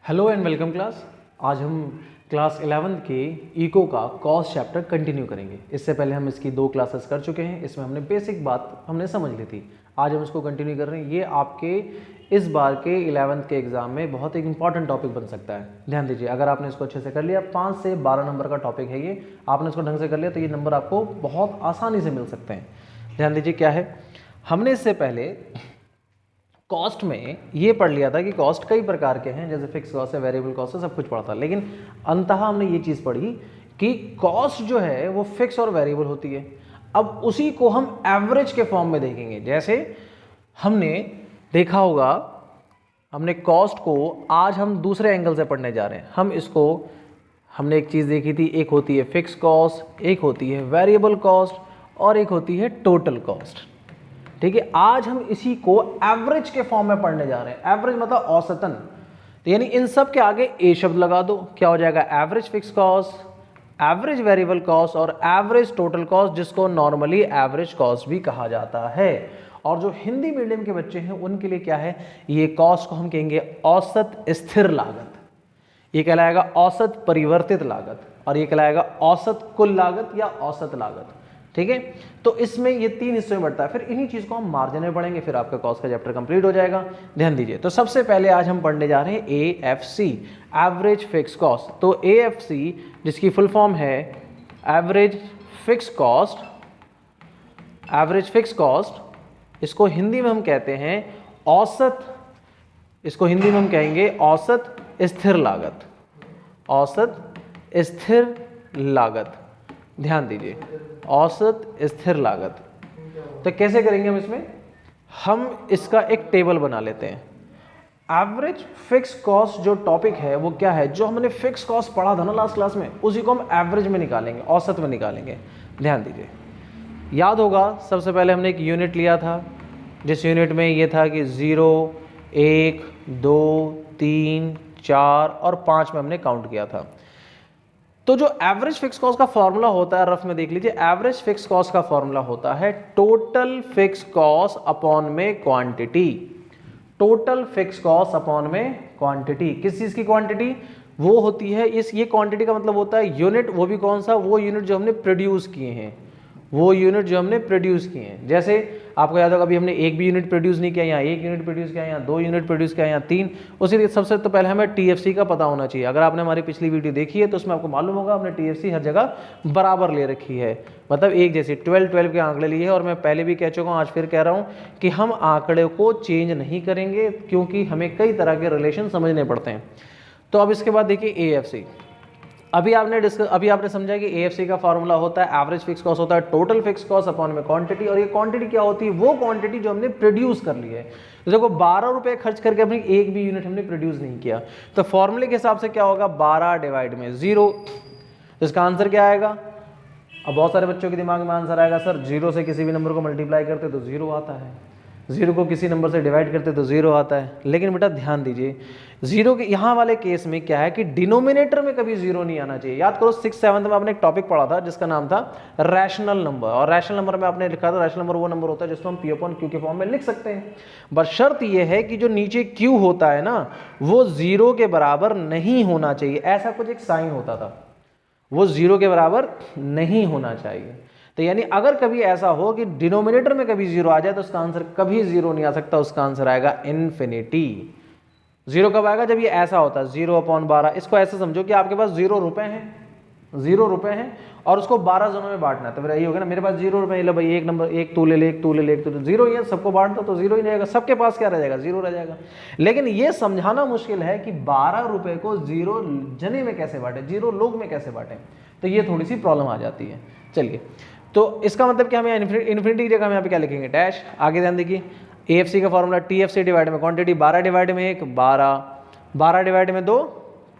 Hello and welcome class. आज हम class 11th के इको का कॉस्ट चैप्टर कंटिन्यू करेंगे। इससे पहले हम इसकी 2 क्लासेस कर चुके हैं। इसमें हमने बेसिक बात हमने समझ ली थी। आज हम इसको कंटिन्यू कर रहे हैं। ये आपके इस बार के 11th के एग्जाम में बहुत एक इंपॉर्टेंट टॉपिक बन सकता है। ध्यान दीजिए, अगर आपने इसको अच्छे से कर लिया, 5 से 12 नंबर का टॉपिक है ये, आपने इसको ढंग से कर लिया तो ये नंबर आपको बहुत आसानी से मिल सकते हैं। ध्यान दीजिए क्या है, हमने इससे पहले कॉस्ट में ये पढ़ लिया था कि कॉस्ट कई प्रकार के हैं, जैसे फिक्स कॉस्ट है, वेरिएबल कॉस्ट है, सब कुछ पढ़ा था। लेकिन अंततः हमने ये चीज़ पढ़ी कि कॉस्ट जो है वो फिक्स और वेरिएबल होती है। अब उसी को हम एवरेज के फॉर्म में देखेंगे। जैसे हमने देखा होगा, हमने कॉस्ट को आज हम दूसरे एंगल से पढ़ने जा रहे हैं। हमने एक चीज़ देखी थी, एक होती है फिक्स कॉस्ट, एक होती है वेरिएबल कॉस्ट और एक होती है टोटल कॉस्ट। ठीक है, आज हम इसी को एवरेज के फॉर्म में पढ़ने जा रहे हैं। एवरेज मतलब औसतन, तो यानी इन सब के आगे ए शब्द लगा दो, क्या हो जाएगा? Average fix cost, average variable cost और एवरेज टोटल कॉस्ट, जिसको नॉर्मली एवरेज कॉस्ट भी कहा जाता है। और जो हिंदी मीडियम के बच्चे हैं उनके लिए क्या है, ये कॉस्ट को हम कहेंगे औसत स्थिर लागत, ये कहलाएगा औसत परिवर्तित लागत, और ये कहलाएगा औसत कुल लागत या औसत लागत। ठीक है, तो इसमें ये 3 हिस्सों में बढ़ता है। फिर इन्हीं चीज को हम मार्जिन में पढ़ेंगे, फिर आपका कॉस्ट का चैप्टर कंप्लीट हो जाएगा। ध्यान दीजिए, तो सबसे पहले आज हम पढ़ने जा रहे हैं AFC, एवरेज फिक्स कॉस्ट। तो AFC जिसकी फुल फॉर्म है average fix cost, average fix cost, इसको हिंदी में हम कहते हैं औसत, इसको हिंदी में हम कहेंगे औसत स्थिर लागत, औसत स्थिर लागत। ध्यान दीजिए, औसत स्थिर लागत। तो कैसे करेंगे हम इसका एक टेबल बना लेते हैं। एवरेज फिक्स कॉस्ट जो टॉपिक है वो क्या है, जो हमने फिक्स कॉस्ट पढ़ा था ना लास्ट क्लास में, उसी को हम एवरेज में निकालेंगे, औसत में निकालेंगे। ध्यान दीजिए, याद होगा सबसे पहले हमने एक यूनिट लिया था, जिस यूनिट में ये था कि 0, 1, 2, 3, 4 और 5 में हमने काउंट किया था। तो जो एवरेज फिक्स कॉस्ट का फॉर्मूला होता है, रफ में देख लीजिए, एवरेज फिक्स कॉस्ट का फॉर्मूला होता है टोटल फिक्स कॉस्ट अपॉन में quantity. Total fix cost upon में क्वांटिटी, किस चीज की क्वांटिटी? वो होती है ये क्वांटिटी का मतलब होता है यूनिट, वो भी कौन सा? वो यूनिट जो हमने प्रोड्यूस किए हैं, वो यूनिट जो हमने प्रोड्यूस किए हैं। जैसे आपको याद होगा, अभी हमने एक भी यूनिट प्रोड्यूस नहीं किया, यहाँ 1 यूनिट प्रोड्यूस किया, यहाँ 2 यूनिट प्रोड्यूस किया, यहाँ 3। उसी लिए सबसे तो पहले हमें TFC का पता होना चाहिए। अगर आपने हमारी पिछली वीडियो देखी है तो उसमें आपको मालूम होगा हमने TFC हर जगह बराबर ले रखी है, मतलब एक जैसे 12 के आंकड़े लिए हैं। और मैं पहले भी कह चुका हूँ, आज फिर कह रहा हूँ कि हम आंकड़े को चेंज नहीं करेंगे, क्योंकि हमें कई तरह के रिलेशन समझने पड़ते हैं। तो अब इसके बाद देखिए AFC। अभी आपने समझा कि AFC का फॉर्मूला होता है एवरेज फिक्स कॉस्ट होता है टोटल फिक्स कॉस्ट अपॉन में क्वांटिटी। और ये क्वांटिटी क्या होती है? वो क्वांटिटी जो हमने प्रोड्यूस कर ली है। तो देखो 12 रुपए खर्च करके अपनी एक भी यूनिट हमने प्रोड्यूस नहीं किया, तो फॉर्मूले के हिसाब से क्या होगा? 12 डिवाइड में 0। तो इसका आंसर क्या आएगा? अब बहुत सारे बच्चों के दिमाग में आंसर आएगा, सर 0 से किसी भी नंबर को मल्टीप्लाई करते तो 0 आता है, 0 को किसी नंबर से डिवाइड करते तो 0 आता है। लेकिन बेटा ध्यान दीजिए, 0 के यहाँ वाले केस में क्या है कि डिनोमिनेटर में कभी 0 नहीं आना चाहिए। याद करो 6th 7th में आपने एक टॉपिक पढ़ा था जिसका नाम था रैशनल नंबर, और रैशनल नंबर में आपने लिखा था रैशनल नंबर वो नंबर होता है जिसको हम P/Q के फॉर्म में लिख सकते हैं। बस शर्त यह है कि जो नीचे Q होता है ना, वो 0 के बराबर नहीं होना चाहिए। ऐसा कुछ एक साइन होता था, वो 0 के बराबर नहीं होना चाहिए। तो यानी अगर कभी ऐसा हो कि डिनोमिनेटर में कभी 0 आ जाए तो उसका आंसर कभी 0 नहीं आ सकता, उसका आंसर आएगा इन्फिनिटी। 0 कब आएगा? जब ये ऐसा होता है 0/12। इसको ऐसे समझो कि आपके पास 0 रुपए हैं, 0 रुपए हैं और उसको 12 जोनों में बांटना है। तो फिर यही होगा ना, मेरे पास 0 रुपए, लो भाई एक नंबर, एक तू ले ले, एक तू ले ले, एक तू ले, 0 ही है, सबको बांट दो तो 0 ही रहेगा। सबके पास क्या रह जाएगा? 0 रह जाएगा। लेकिन ये समझाना मुश्किल है कि 12 रुपए को 0 जने में कैसे बांटे, 0 लोग में कैसे बांटे, तो ये थोड़ी सी प्रॉब्लम आ जाती है। चलिए, तो इसका मतलब क्या, हमें इन्फिनिटी की जगह हम यहाँ पे क्या लिखेंगे? डैश। आगे ध्यान देखिए, AFC का फॉर्मूला TFC डिवाइड में क्वांटिटी, 12 डिवाइड में 1 12, 12 डिवाइड में 2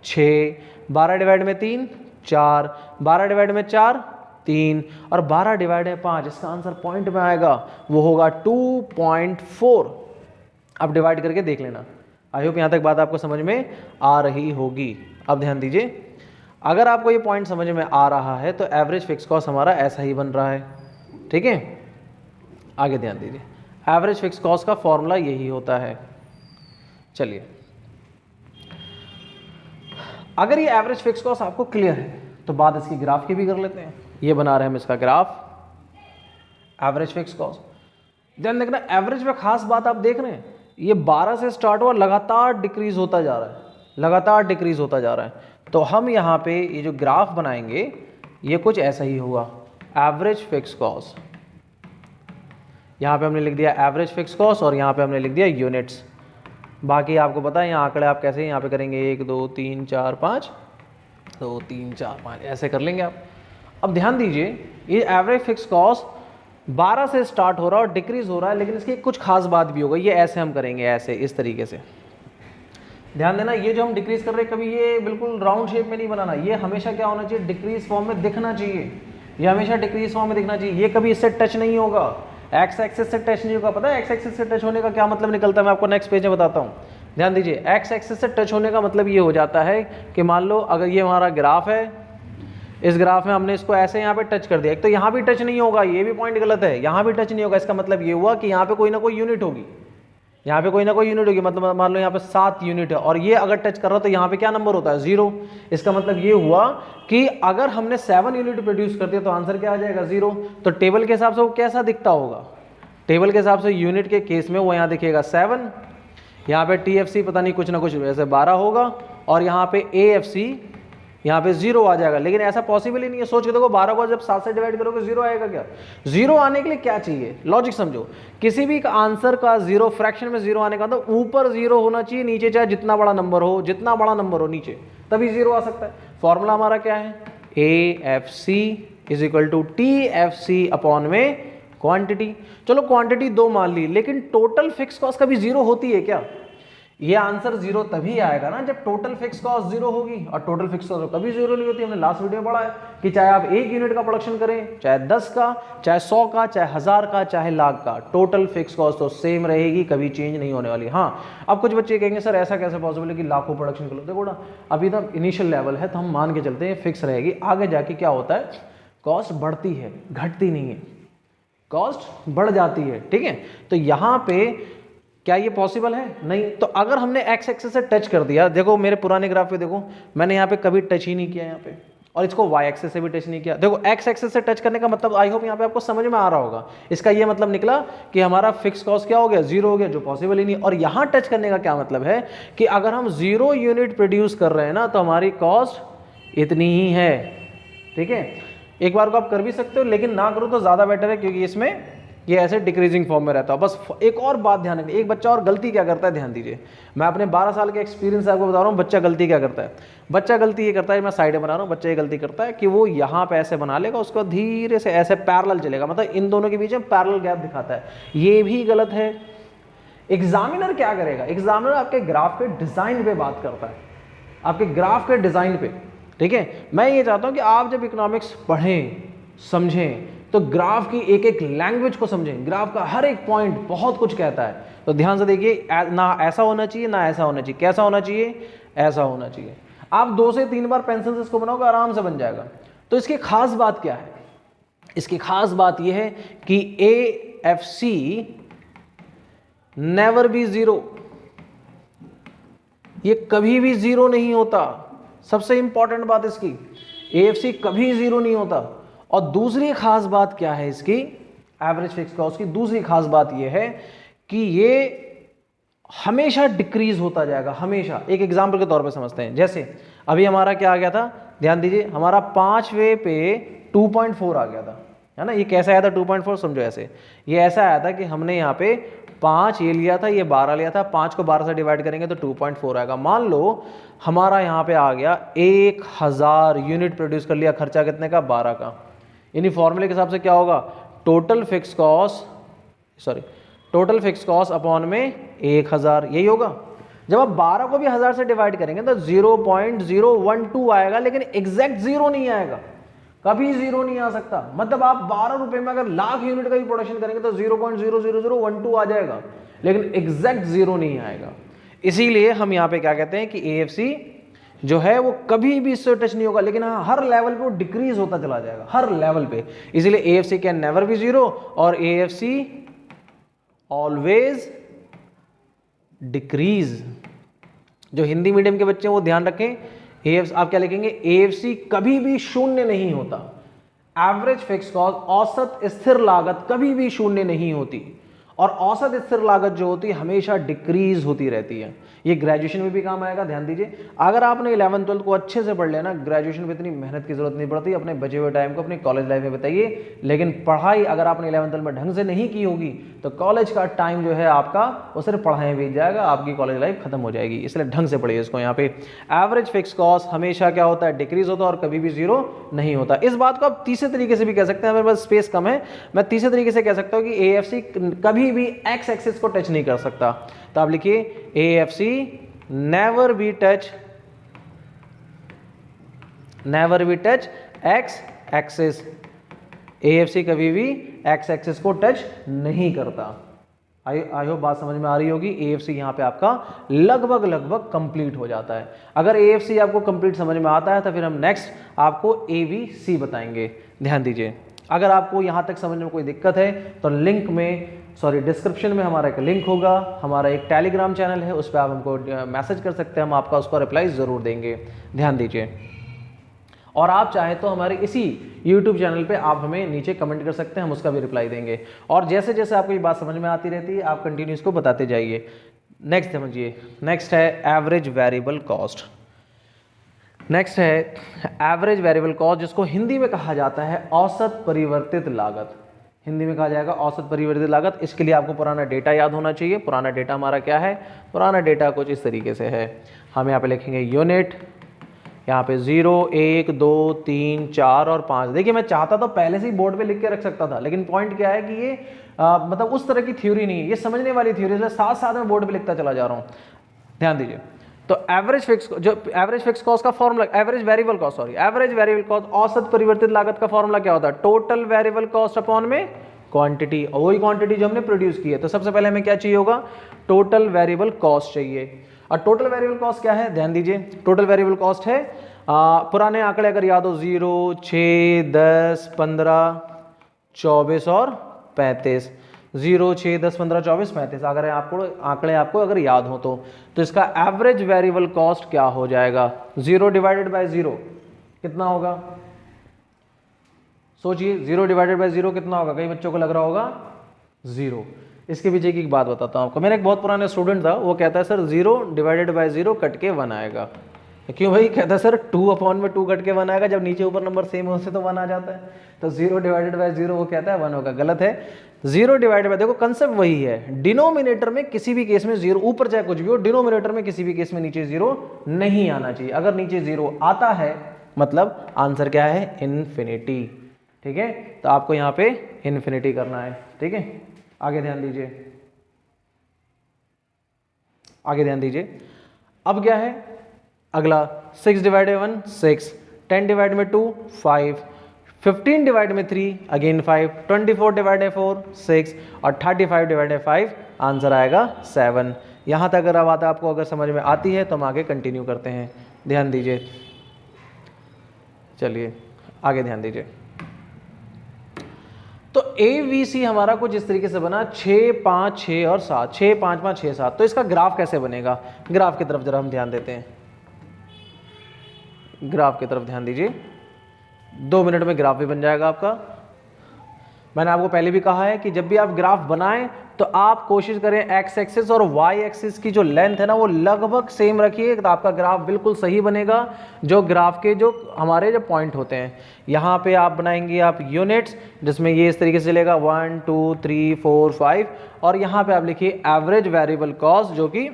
6, 12 डिवाइड में 3 4, 12 डिवाइड में 4 3 और 12 डिवाइड में 5। इसका आंसर पॉइंट में आएगा, वो होगा 2.4। अब डिवाइड करके देख लेना। आई होप यहाँ तक बात आपको समझ में आ रही होगी। अब ध्यान दीजिए, अगर आपको ये पॉइंट समझ में आ रहा है तो एवरेज फिक्स कॉस्ट हमारा ऐसा ही बन रहा है। ठीक है, आगे ध्यान दीजिए, एवरेज फिक्स कॉस्ट का फॉर्मूला यही होता है। चलिए, अगर ये एवरेज फिक्स कॉस्ट आपको क्लियर है तो बात इसकी ग्राफ की भी कर लेते हैं। ये बना रहे हैं हम इसका ग्राफ, एवरेज फिक्स कॉस्ट। ध्यान देखना, एवरेज में खास बात आप देख रहे हैं, ये 12 से स्टार्ट हुआ, लगातार डिक्रीज होता जा रहा है, लगातार डिक्रीज होता जा रहा है। तो हम यहाँ पे ये जो ग्राफ बनाएंगे ये कुछ ऐसा ही होगा, एवरेज फिक्स कॉस्ट। यहाँ पे हमने लिख दिया एवरेज फिक्स कॉस्ट और यहाँ पे हमने लिख दिया यूनिट्स। बाकी आपको पता है यहाँ आंकड़े आप कैसे यहाँ पे करेंगे, 1 2 3 4 5, 2 3 4 5 ऐसे कर लेंगे आप। अब ध्यान दीजिए, ये एवरेज फिक्स कॉस्ट 12 से स्टार्ट हो रहा है और डिक्रीज हो रहा है, लेकिन इसकी कुछ खास बात भी होगा। ये ऐसे हम करेंगे, ऐसे इस तरीके से। ध्यान देना, ये जो हम डिक्रीज कर रहे हैं कभी ये बिल्कुल राउंड शेप में नहीं बनाना, ये हमेशा क्या होना चाहिए, डिक्रीज फॉर्म में दिखना चाहिए। ये हमेशा डिक्रीज फॉर्म में दिखना चाहिए, ये कभी इससे टच नहीं होगा, एक्स एक्सिस से टच नहीं होगा। पता है एक्स एक्सिस से टच होने का क्या मतलब निकलता है, मैं आपको नेक्स्ट पेज में बताता हूँ। ध्यान दीजिए, एक्स एक्सिस से टच होने का मतलब ये हो जाता है कि मान लो अगर ये हमारा ग्राफ है, इस ग्राफ में हमने इसको ऐसे यहाँ पे टच कर दिया, एक तो यहाँ भी टच नहीं होगा, ये भी पॉइंट गलत है, यहाँ भी टच नहीं होगा। इसका मतलब ये हुआ कि यहाँ पे कोई ना कोई यूनिट होगी, यहाँ पे कोई ना कोई यूनिट होगी। मतलब मान लो यहाँ पे 7 यूनिट है और ये अगर टच कर रहा तो यहाँ पे क्या नंबर होता है, 0। इसका मतलब ये हुआ कि अगर हमने 7 यूनिट प्रोड्यूस कर दिया तो आंसर क्या आ जाएगा, 0। तो टेबल के हिसाब से वो कैसा दिखता होगा, टेबल के हिसाब से यूनिट के केस में वो यहाँ दिखेगा 7, यहाँ पे TFC पता नहीं कुछ ना कुछ वैसे 12 होगा और यहाँ पे AFC यहाँ पे 0 आ जाएगा। लेकिन ऐसा पॉसिबल ही नहीं है। सोच के देखो, 12 को जब 7 से डिवाइड करोगे 0 आएगा क्या? 0 आने के लिए क्या चाहिए, लॉजिक समझो। किसी भी आंसर का 0 फ्रैक्शन में 0 आने का तो ऊपर 0 होना चाहिए, नीचे चाहे जितना बड़ा नंबर हो, जितना बड़ा नंबर हो नीचे, तभी 0 आ सकता है। फॉर्मूला हमारा क्या है, AFC is equal to TFC upon में क्वांटिटी। चलो क्वांटिटी 2 मान ली, लेकिन टोटल फिक्स कॉस्ट कभी 0 होती है क्या? ये आंसर 0 तभी आएगा ना जब टोटल फिक्स कॉस्ट 0 होगी, और टोटल फिक्स कॉस्ट कभी 0 नहीं होती। हमने लास्ट वीडियो में पढ़ा है कि चाहे आप 1 यूनिट का प्रोडक्शन करें, चाहे 10 का, चाहे 100 का, चाहे 1000 का, चाहे लाख का, टोटल फिक्स कॉस्ट तो सेम रहेगी, कभी चेंज नहीं होने वाली। हाँ, अब कुछ बच्चे कहेंगे सर ऐसा कैसे पॉसिबल है कि लाखों प्रोडक्शन कर लो। देखो ना, अभी तो इनिशियल लेवल है तो हम मान के चलते हैं फिक्स रहेगी। आगे जाके क्या होता है, कॉस्ट बढ़ती है, घटती नहीं है, कॉस्ट बढ़ जाती है। ठीक है, तो यहाँ पे क्या ये पॉसिबल है? नहीं। तो अगर हमने एक्स एक्सिस से टच कर दिया, देखो मेरे पुराने ग्राफ पे देखो, मैंने यहाँ पे कभी टच ही नहीं किया यहाँ पे, और इसको वाई एक्सिस से भी टच नहीं किया। देखो एक्स एक्सिस से टच करने का मतलब, आई होप यहाँ पे आपको समझ में आ रहा होगा, इसका ये मतलब निकला कि हमारा फिक्स कॉस्ट क्या हो गया, 0 हो गया, जो पॉसिबल ही नहीं। और यहाँ टच करने का क्या मतलब है कि अगर हम 0 यूनिट प्रोड्यूस कर रहे हैं ना तो हमारी कॉस्ट इतनी ही है। ठीक है, एक बार को आप कर भी सकते हो, लेकिन ना करो तो ज़्यादा बेटर है, क्योंकि इसमें ये ऐसे डिक्रीजिंग फॉर्म में रहता है। बस एक और बात ध्यान रखिए, एक बच्चा और गलती क्या करता है, ध्यान दीजिए। मैं अपने 12 साल के एक्सपीरियंस से आपको बता रहा हूँ, बच्चा गलती क्या करता है। बच्चा गलती ये करता है, मैं साइड बना रहा हूँ, बच्चा ये गलती करता है कि वो यहाँ पे ऐसे बना लेगा, उसको धीरे से ऐसे पैरेलल चलेगा, मतलब इन दोनों के बीच में पैरेलल गैप दिखाता है। ये भी गलत है। एग्जामिनर क्या करेगा, एग्जामिनर आपके ग्राफ के डिजाइन पे बात करता है, आपके ग्राफ के डिजाइन पे। ठीक है, मैं ये चाहता हूँ कि आप जब इकोनॉमिक्स पढ़ें, समझें, तो ग्राफ की एक एक लैंग्वेज को समझें। ग्राफ का हर एक पॉइंट बहुत कुछ कहता है, तो ध्यान से देखिए, ना ऐसा होना चाहिए ना ऐसा होना चाहिए। कैसा होना चाहिए, ऐसा होना चाहिए। आप 2 से 3 बार पेंसिल से इसको बनाओगे, आराम से बन जाएगा। तो इसकी खास बात क्या है, इसकी खास बात यह है कि AFC नेवर बी 0, ये कभी भी 0 नहीं होता। सबसे इंपॉर्टेंट बात इसकी, AFC कभी 0 नहीं होता। और दूसरी खास बात क्या है इसकी, एवरेज फिक्स कॉस्ट की दूसरी खास बात यह है कि ये हमेशा डिक्रीज होता जाएगा, हमेशा। एक एग्जांपल के तौर पे समझते हैं, जैसे अभी हमारा क्या आ गया था, ध्यान दीजिए, हमारा 5वें पे 2.4 आ गया था, है ना। ये कैसे आया था 2.4, समझो ऐसे, ये ऐसा आया था कि हमने यहाँ पे 5 ये लिया था, ये 12 लिया था, 5 को 12 से डिवाइड करेंगे तो 2.4 आएगा। मान लो हमारा यहाँ पे आ गया 1000 यूनिट प्रोड्यूस कर लिया, खर्चा कितने का, 12 का। यानी फॉर्मूले के हिसाब से क्या होगा, टोटल फिक्स कॉस्ट अपॉन में 1000, यही होगा। जब आप 12 को भी 1000 से डिवाइड करेंगे तो 0.012 आएगा, लेकिन एग्जैक्ट 0 नहीं आएगा, कभी 0 नहीं आ सकता। मतलब आप 12 रुपए में अगर लाख यूनिट का भी प्रोडक्शन करेंगे तो 0.00012 आ जाएगा, लेकिन एग्जैक्ट 0 नहीं आएगा। इसीलिए हम यहाँ पे क्या कहते हैं कि AFC जो है वो कभी भी इससे टच नहीं होगा, लेकिन हाँ हर लेवल पे वो डिक्रीज होता चला जाएगा, हर लेवल पे। इसीलिए AFC कैन नेवर बी 0 और AFC ऑलवेज डिक्रीज। जो हिंदी मीडियम के बच्चे हैं वो ध्यान रखें, आप क्या लिखेंगे, एएफसी कभी भी शून्य नहीं होता। एवरेज फिक्स कॉस्ट, औसत स्थिर लागत कभी भी शून्य नहीं होती, और औसत स्थिर लागत जो होती है हमेशा डिक्रीज होती रहती है। ये ग्रेजुएशन में भी काम आएगा, ध्यान दीजिए। अगर आपने 11th 12th को अच्छे से पढ़ लेना, ग्रेजुएशन में इतनी मेहनत की जरूरत नहीं पड़ती, अपने बचे हुए टाइम को अपनी कॉलेज लाइफ में बताइए। लेकिन पढ़ाई अगर आपने 11th 12th में ढंग से नहीं की होगी तो कॉलेज का टाइम जो है आपका वो सिर्फ पढ़ाई में बीत जाएगा, आपकी कॉलेज लाइफ खत्म हो जाएगी। इसलिए ढंग से पढ़िए इसको। यहाँ पे एवरेज फिक्स कॉस्ट हमेशा क्या होता है, डिक्रीज होता है और कभी भी जीरो नहीं होता। इस बात को आप तीसरे तरीके से भी कह सकते हैं, मेरे पास स्पेस कम है, मैं तीसरे तरीके से कह सकता हूँ कि एएफसी कभी भी एक्स एक्सिस को टच नहीं कर सकता। तो आप लिखिए AFC never be touch x axis. AFC कभी भी एक्स एक्सिस को टच नहीं करता। आई होप बात समझ में आ रही होगी। एएफसी यहाँ पे आपका लगभग कंप्लीट हो जाता है। अगर एएफसी आपको कंप्लीट समझ में आता है तो फिर हम नेक्स्ट आपको एवीसी बताएंगे। ध्यान दीजिए, अगर आपको यहाँ तक समझ में कोई दिक्कत है तो डिस्क्रिप्शन में हमारा एक लिंक होगा, हमारा एक टेलीग्राम चैनल है, उस पर आप हमको मैसेज कर सकते हैं, हम आपका उसको रिप्लाई ज़रूर देंगे। ध्यान दीजिए, और आप चाहे तो हमारे इसी YouTube चैनल पे आप हमें नीचे कमेंट कर सकते हैं, हम उसका भी रिप्लाई देंगे। और जैसे जैसे आपको ये बात समझ में आती रहती है आप कंटिन्यू इसको बताते जाइए। नेक्स्ट समझिए, नेक्स्ट है एवरेज वेरिएबल कॉस्ट। नेक्स्ट है एवरेज वेरिएबल कॉस्ट, जिसको हिंदी में कहा जाता है औसत परिवर्तित लागत। हिंदी में कहा जाएगा औसत परिवर्तित लागत। इसके लिए आपको पुराना डेटा याद होना चाहिए। पुराना डेटा हमारा क्या है, पुराना डेटा कुछ इस तरीके से है। हम यहाँ पे लिखेंगे यूनिट, यहाँ पे 0 1 2 3 4 और 5। देखिए मैं चाहता तो पहले से ही बोर्ड पे लिख के रख सकता था, लेकिन पॉइंट क्या है कि ये मतलब उस तरह की थ्योरी नहीं है, ये समझने वाली थ्योरी है, साथ साथ में बोर्ड पे लिखता चला जा रहा हूँ। ध्यान दीजिए, तो एवरेज फिक्स कॉस्ट का फॉर्मूला, एवरेज वेरिएबल कॉस्ट औसत परिवर्तित लागत का फॉर्मूला क्या होता है, टोटल वेरिएबल कॉस्ट अपॉन में क्वांटिटी, और वही क्वांटिटी जो हमने प्रोड्यूस की है। तो सबसे पहले हमें क्या चाहिए होगा, टोटल वेरिएबल कॉस्ट चाहिए। और टोटल वेरिएबल कॉस्ट क्या है, ध्यान दीजिए, टोटल वेरिएबल कॉस्ट है पुराने आंकड़े अगर याद हो 0 6 10 15 24 और 35। 0 6 10 15 24 35 अगर आपको आंकड़े आपको अगर याद हो तो इसका एवरेज वेरिएबल कॉस्ट क्या हो जाएगा, 0 डिवाइडेड बाय 0 कितना होगा, सोचिए 0 डिवाइडेड बाय 0 कितना होगा। कई बच्चों को लग रहा होगा 0। इसके पीछे की एक बात बताता हूँ आपको। मेरा एक बहुत पुराना स्टूडेंट था, वो कहता है सर 0 डिवाइडेड बाय 0 कट के 1 आएगा। क्यों भाई, कहता है सर 2 अपॉन में 2 कट के 1 आएगा, जब नीचे ऊपर नंबर सेम हो से तो 1 आ जाता है। तो 0 डिवाइडेड बाय 0 वो कहता है 1 होगा, गलत है। 0 डिवाइडेड बाय, देखो कंसेप्ट वही है, डिनोमिनेटर में किसी भी केस में 0, ऊपर चाहे कुछ भी हो, डिनोमिनेटर में किसी भी केस में नीचे 0 नहीं आना चाहिए। अगर नीचे 0 आता है मतलब आंसर क्या है, इन्फिनिटी। ठीक है, तो आपको यहाँ पे इन्फिनिटी करना है। ठीक है, आगे ध्यान दीजिए, आगे ध्यान दीजिए। अब क्या है अगला, 6 डिवाइडेड 1 6, 10 डिवाइड में 2 5, 15 डिवाइड में 3 अगेन 5, 24 डिवाइड 4 6 और 35 डिवाइड 5 आंसर आएगा 7। यहाँ तक अगर बात आपको अगर समझ में आती है तो हम आगे कंटिन्यू करते हैं। ध्यान दीजिए, चलिए आगे ध्यान दीजिए। तो एवीसी हमारा कुछ इस तरीके से बना, 6 5 6 और 7, 6 5 5 6 7। तो इसका ग्राफ कैसे बनेगा, ग्राफ की तरफ जरा हम ध्यान देते हैं। ग्राफ की तरफ ध्यान दीजिए, 2 मिनट में ग्राफ भी बन जाएगा आपका। मैंने आपको पहले भी कहा है कि जब भी आप ग्राफ बनाएं तो आप कोशिश करें एक्स एक्सिस और वाई एक्सिस की जो लेंथ है ना वो लगभग सेम रखिए, तो आपका ग्राफ बिल्कुल सही बनेगा। जो ग्राफ के जो हमारे जो पॉइंट होते हैं, यहाँ पे आप बनाएंगे आप यूनिट्स, जिसमें ये इस तरीके से चलेगा 1 2 3 4 5, और यहाँ पे आप लिखिए एवरेज वेरिएबल कॉस्ट, जो कि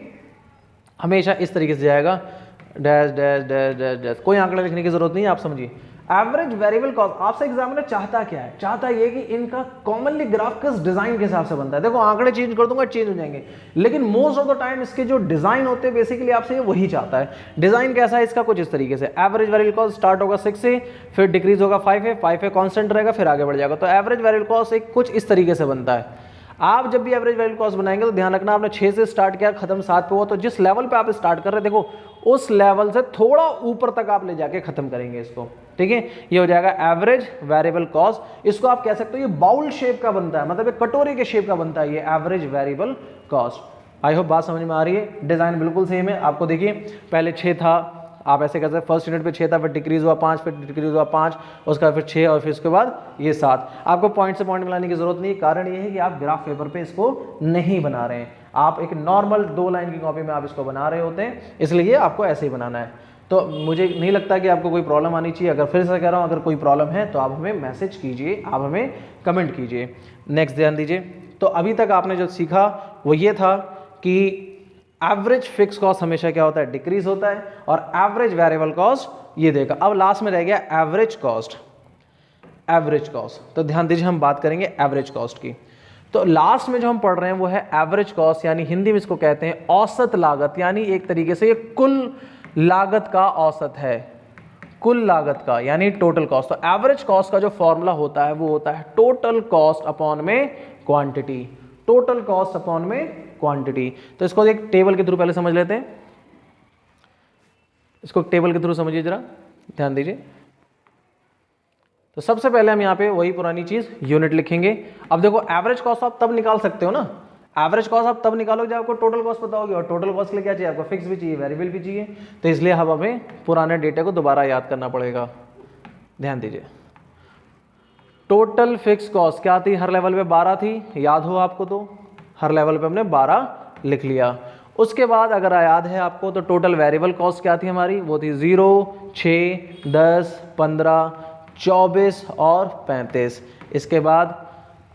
हमेशा इस तरीके से जाएगा, dash dash dash dash dash. कोई आंकड़ा लिखने की जरूरत नहीं है, आप समझिए। एवरेज वेरिएबल कॉस्ट आपसे एग्जामिनर चाहता क्या है, चाहता ये कि इनका कॉमनली ग्राफ किस डिजाइन के हिसाब से बनता है। देखो आंकड़े चेंज कर दूंगा चेंज हो जाएंगे, लेकिन मोस्ट ऑफ द टाइम इसके जो डिजाइन होते हैं बेसिकली आपसे वही चाहता है। डिजाइन कैसा है इसका, कुछ इस तरीके से, एवरेज वेरिएबल कॉस्ट स्टार्ट होगा 6 से, फिर डिक्रीज होगा 5 है कांस्टेंट रहेगा, फिर आगे बढ़ जाएगा। तो एवरेज वेरिएबल कॉस्ट एक कुछ इस तरीके से बनता है। आप जब भी एवरेज वेरिएबल कॉस्ट बनाएंगे तो ध्यान रखना, आपने 6 से स्टार्ट किया, खत्म 7 पे हुआ, तो जिस लेवल पे आप स्टार्ट कर रहे हैं देखो उस लेवल से थोड़ा ऊपर तक आप ले जाके खत्म करेंगे इसको। ठीक है, ये हो जाएगा एवरेज वेरिएबल कॉस्ट। इसको आप कह सकते हो ये बाउल शेप का बनता है, मतलब एक कटोरे के शेप का बनता है ये average variable cost. I hope बात समझ में आ रही है। डिजाइन बिल्कुल सेम है। आपको देखिए पहले 6 था, आप ऐसे कर सकते हैं, फर्स्ट यूनिट पे 6 था, फिर डिक्रीज हुआ 5, फिर डिक्रीज हुआ 5, उसका फिर 6 और फिर उसके बाद ये 7। आपको पॉइंट से पॉइंट मिलाने की जरूरत नहीं, कारण ये है कि आप ग्राफ पेपर पे इसको नहीं बना रहे हैं, आप एक नॉर्मल 2 लाइन की कॉपी में आप इसको बना रहे होते हैं, इसलिए आपको ऐसे ही बनाना है। तो मुझे नहीं लगता कि आपको कोई प्रॉब्लम आनी चाहिए। अगर फिर से कह रहा हूँ, अगर कोई प्रॉब्लम है तो आप हमें मैसेज कीजिए, आप हमें कमेंट कीजिए। नेक्स्ट ध्यान दीजिए, तो अभी तक आपने जो सीखा वो ये था कि एवरेज फिक्स कॉस्ट हमेशा क्या होता है, डिक्रीज होता है, और एवरेज वेरिएबल कॉस्ट ये देखा। अब लास्ट में रह गया एवरेज कॉस्ट। एवरेज कॉस्ट, तो ध्यान दीजिए हम बात करेंगे एवरेज कॉस्ट की। तो लास्ट में जो हम पढ़ रहे हैं वो है एवरेज कॉस्ट, यानी हिंदी में इसको कहते हैं औसत लागत, यानी एक तरीके से ये कुल लागत का औसत है, कुल लागत का यानी टोटल कॉस्ट। तो एवरेज कॉस्ट का जो फॉर्मूला होता है वो होता है टोटल कॉस्ट अपॉन में क्वांटिटी, टोटल कॉस्ट अपॉन में क्वांटिटी। तो इसको एक टेबल के थ्रू पहले समझ लेते हैं, इसको टेबल के थ्रू समझिए जरा, ध्यान दीजिए। तो सबसे पहले हम यहाँ पे वही पुरानी चीज यूनिट लिखेंगे। अब देखो एवरेज कॉस्ट आप तब निकाल सकते हो ना, एवरेज कॉस्ट आप तब निकालोगे जब आपको टोटल कॉस्ट पता होगी, और टोटल कॉस्ट के लिए क्या चाहिए आपको, फिक्स भी चाहिए, वेरिएबल भी चाहिए। तो इसलिए हम हमें पुराने डेटा को दोबारा याद करना पड़ेगा। ध्यान दीजिए, टोटल फिक्स कॉस्ट क्या थी, हर लेवल पे 12 थी, याद हो आपको, तो हर लेवल पे हमने 12 लिख लिया। उसके बाद अगर याद है आपको तो टोटल वेरिएबल कॉस्ट क्या थी हमारी, वो थी 0, 6, 10, 15, 24 और 35। इसके बाद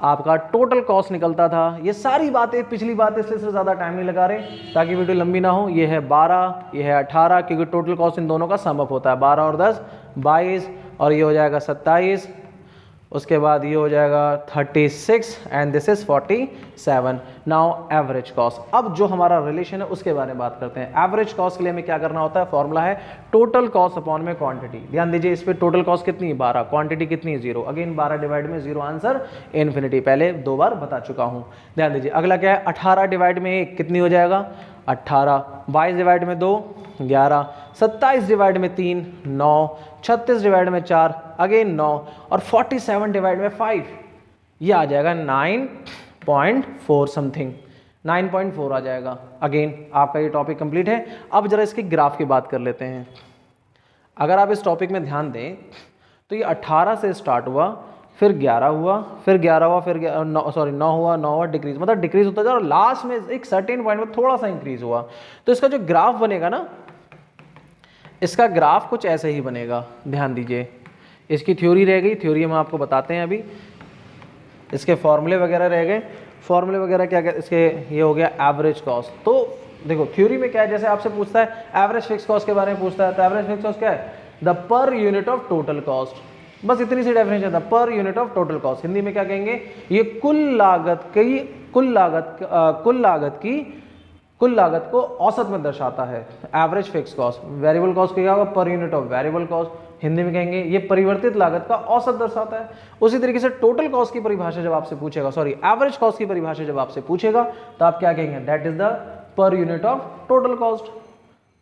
आपका टोटल कॉस्ट निकलता था। ये सारी बातें पिछली बातें, इसलिए से ज़्यादा टाइम नहीं लगा रहे ताकि वीडियो लंबी ना हो। ये है 12, ये है 18, क्योंकि टोटल कॉस्ट इन दोनों का सम अप होता है, 12 और 10 22, और ये हो जाएगा 27, उसके बाद ये हो जाएगा 36 and this is 47। Now average cost. अब जो हमारा रिलेशन है उसके बारे में बात करते हैं। एवरेज कॉस्ट के लिए हमें क्या करना होता है, फॉर्मूला है टोटल कॉस्ट अपॉन में क्वांटिटी। ध्यान दीजिए, इस पे टोटल कॉस्ट कितनी है 12, क्वांटिटी कितनी है 0। अगेन 12 डिवाइड में 0 आंसर इन्फिनिटी, पहले 2 बार बता चुका हूं। ध्यान दीजिए, अगला क्या है, 18 डिवाइड में 1 कितनी हो जाएगा 18, 22 डिवाइड में 2 11, 27 डिवाइड में 3 9, 36 डिवाइड में 4 अगेन 9, और 47 डिवाइड में 5 ये आ जाएगा 9.4 समथिंग, 9.4 आ जाएगा। अगेन आपका ये टॉपिक कंप्लीट है। अब जरा इसके ग्राफ की बात कर लेते हैं। अगर आप इस टॉपिक में ध्यान दें तो ये 18 से स्टार्ट हुआ, फिर 11 हुआ, फिर 11 हुआ, फिर 9 हुआ, 9 हुआ, डिक्रीज, मतलब डिक्रीज होता जा रहा, और लास्ट में एक सर्टेन पॉइंट में थोड़ा सा इंक्रीज हुआ। तो इसका जो ग्राफ बनेगा ना, इसका ग्राफ कुछ ऐसे ही बनेगा। ध्यान दीजिए, इसकी थ्योरी रह गई, थ्योरी हम आपको बताते हैं अभी। इसके फॉर्मूले वगैरह रह गए, फॉर्मूले वगैरह क्या इसके, ये हो गया एवरेज कॉस्ट। तो देखो थ्योरी में क्या है, जैसे आपसे पूछता है एवरेज फिक्स कॉस्ट के बारे में पूछता है, तो एवरेज फिक्स कॉस्ट क्या है, the per unit of total cost, बस इतनी सी डेफिनेशन था, per unit of total cost. Hindi में क्या कहेंगे, ये कुल लागत को औसत में दर्शाता है। Average fix cost, variable cost क्या होगा, per unit of variable cost, Hindi में कहेंगे ये परिवर्तित लागत का औसत दर्शाता है। उसी तरीके से टोटल कॉस्ट की परिभाषा जब आपसे पूछेगा, एवरेज कॉस्ट की परिभाषा जब आपसे पूछेगा तो आप क्या कहेंगे, that is the per unit of total cost.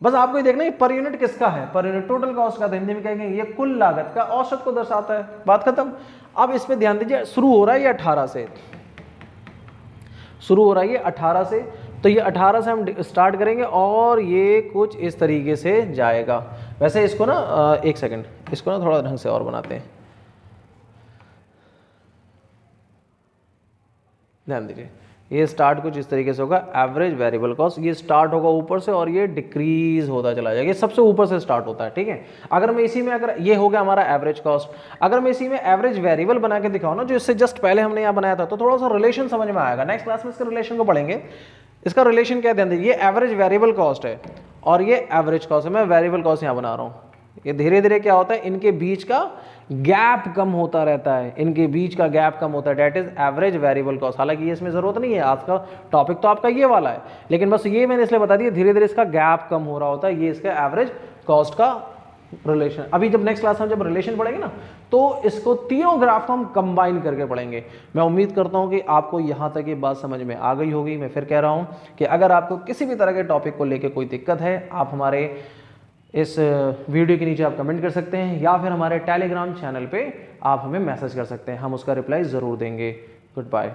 बस आपको ये देखना है पर यूनिट किसका है, पर यूनिट टोटल कॉस्ट का। तो हिंदी में कहेंगे ये कुल लागत का औसत को दर्शाता है, बात खत्म। अब इस पे ध्यान दीजिए, शुरू हो रहा है ये 18 से, शुरू हो रहा है ये 18 से, तो ये 18 से हम स्टार्ट करेंगे और ये कुछ इस तरीके से जाएगा। वैसे इसको ना एक सेकंड, इसको ना थोड़ा ढंग से और बनाते हैं, ध्यान दीजिए। ये स्टार्ट कुछ इस तरीके से होगा, एवरेज वेरिएबल कॉस्ट, ये स्टार्ट होगा ऊपर से और ये डिक्रीज होता चला जाएगा, ये सबसे ऊपर से स्टार्ट होता है, ठीक है। अगर मैं इसी में, अगर ये हो गया हमारा एवरेज कॉस्ट, अगर मैं इसी में एवरेज वेरिएबल बना के दिखाऊं ना, जो इससे जस्ट पहले हमने यहाँ बनाया था, तो थोड़ा सा रिलेशन समझ में आएगा। नेक्स्ट क्लास में इसके रिलेशन को पढ़ेंगे। इसका रिलेशन क्या, ध्यान दीजिए, ये एवरेज वेरिएबल कॉस्ट है और ये एवरेज कॉस्ट है, मैं वेरिएबल कॉस्ट यहाँ बना रहा हूँ। ये धीरे धीरे क्या होता है, इनके बीच का गैप कम होता रहता है, इनके बीच का गैप कम होता है, that is average variable cost. हालांकि ये इसमें जरूरत नहीं है, आज का टॉपिक तो आपका ये वाला है, लेकिन बस ये मैंने इसलिए बता दिया, धीरे धीरे इसका गैप कम हो रहा होता है, ये इसका एवरेज कॉस्ट का रिलेशन। अभी जब नेक्स्ट क्लास में जब रिलेशन पढ़ेंगे ना, तो इसको तीनों ग्राफ को हम कंबाइन करके पढ़ेंगे। मैं उम्मीद करता हूं कि आपको यहां तक ये बात समझ में आ गई होगी। मैं फिर कह रहा हूं कि अगर आपको किसी भी तरह के टॉपिक को लेकर कोई दिक्कत है, आप हमारे इस वीडियो के नीचे आप कमेंट कर सकते हैं, या फिर हमारे टेलीग्राम चैनल पे आप हमें मैसेज कर सकते हैं, हम उसका रिप्लाई ज़रूर देंगे। Good bye.